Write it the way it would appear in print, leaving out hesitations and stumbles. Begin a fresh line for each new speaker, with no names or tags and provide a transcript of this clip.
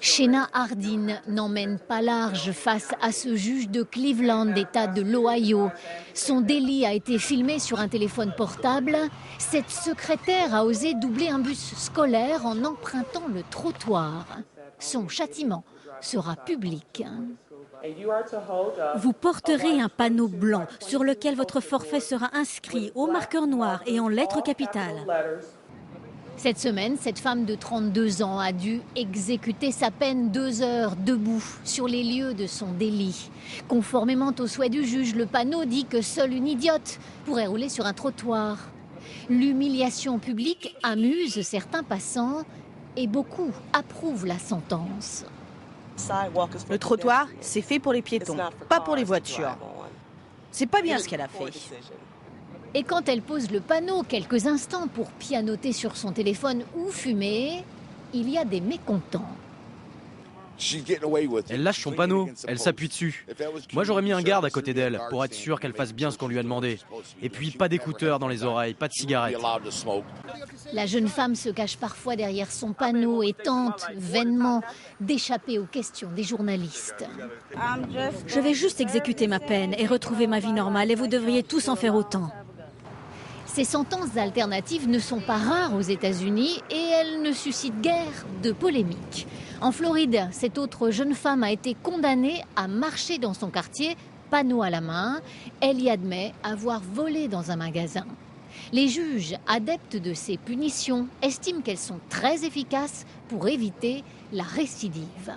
Sheena Hardin n'emmène pas large face à ce juge de Cleveland, État de l'Ohio. Son délit a été filmé sur un téléphone portable. Cette secrétaire a osé doubler un bus scolaire en empruntant le trottoir. Son châtiment sera public.
Vous porterez un panneau blanc sur lequel votre forfait sera inscrit au marqueur noir et en lettres capitales.
Cette semaine, cette femme de 32 ans a dû exécuter sa peine 2 heures debout sur les lieux de son délit. Conformément au souhait du juge, le panneau dit que seule une idiote pourrait rouler sur un trottoir. L'humiliation publique amuse certains passants et beaucoup approuvent la sentence.
Le trottoir, c'est fait pour les piétons, pas pour les voitures. C'est pas bien ce qu'elle a fait.
Et quand elle pose le panneau quelques instants pour pianoter sur son téléphone ou fumer, il y a des mécontents.
Elle lâche son panneau, elle s'appuie dessus. Moi j'aurais mis un garde à côté d'elle pour être sûr qu'elle fasse bien ce qu'on lui a demandé. Et puis pas d'écouteurs dans les oreilles, pas de cigarettes.
La jeune femme se cache parfois derrière son panneau et tente vainement d'échapper aux questions des journalistes.
Je vais juste exécuter ma peine et retrouver ma vie normale et vous devriez tous en faire autant.
Ces sentences alternatives ne sont pas rares aux États-Unis et elles ne suscitent guère de polémique. En Floride, cette autre jeune femme a été condamnée à marcher dans son quartier, panneau à la main. Elle y admet avoir volé dans un magasin. Les juges, adeptes de ces punitions, estiment qu'elles sont très efficaces pour éviter la récidive.